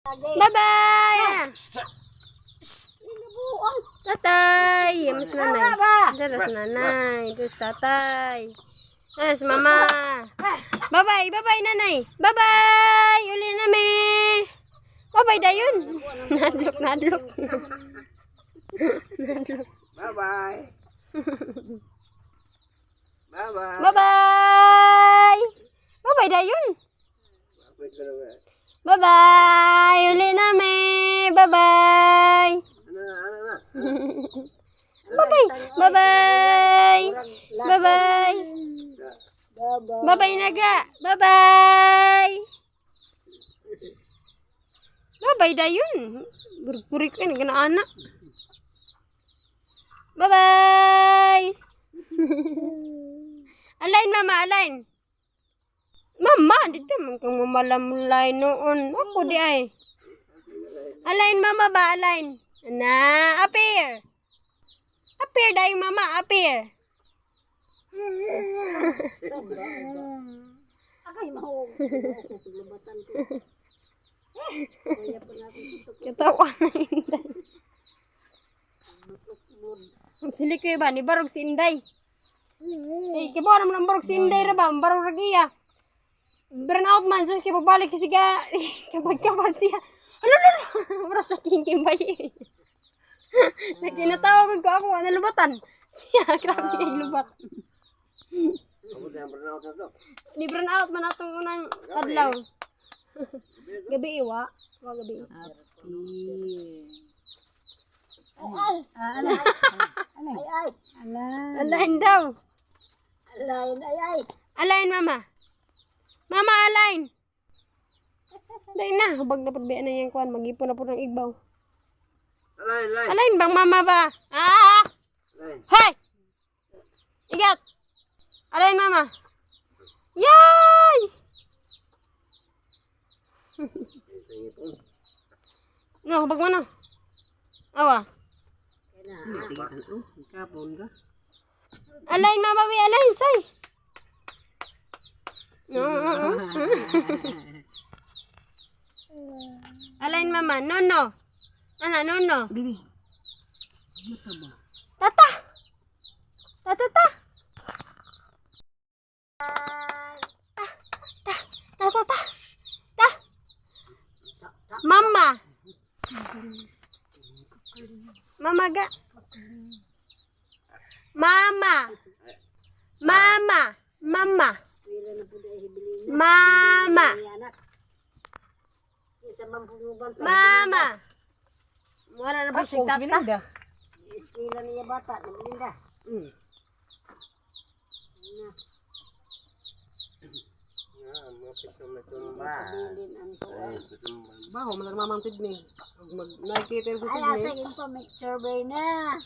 Bye-bye! Tatay! Mas nanay. Daras nanay. Terus tatay. Terus mama. Bye-bye! Bye-bye nanay! Bye-bye! Uli na me! Bye-bye dayon! Nadlok, nadlok. Nadlok. Bye-bye. Bye-bye. Bye-bye! Bye-bye dayon! Bye-bye! Uli na me! Bye-bye! Bye-bye! Bye-bye! Bye-bye! Bye-bye naga! Bye-bye! Bye-bye dayon! Burik-burik kan kena anak. Bye-bye! Alain mama, alain! Mama, dito man kang mamalamulay noon. Ako di ay. Alain mama ba, alain? Na, appear. Appear dayo mama, appear. Agay mahog. Katawa na Inday. Sili kayo ba? Ni barog si Inday. Eh, kibawa naman ang barog si Inday ra ba? Barog ragiya. Burn out man. So, kipabalik siya. Kapag siya. Ano? Maras sa kingking bayi. Nakinatawag ko ako. Ano lubatan? Siya, grabe yung lubat. Ni burn out man atong unang kadlaw. Gabi iwa. Gabi. Alain daw. Alain mama. Mama alain. Dahil na. Habag na pagbian na yung kuhan. Mag-ipon na po ng igbaw. Alain bang mama ba? Ah! Hey! Igat! Alain mama. Yay! No, habag mo na. Awa. Alain mama bi alain say. Alain mama, no. Ana no. Bibi. Tata. Ta. Mama. Mama ga. Mama. Wala na ba si tata? Eskwela niya bata, nabilinda. Baho, malang Sydney. Nakikita sa Ay, asa yun pa, may survey na.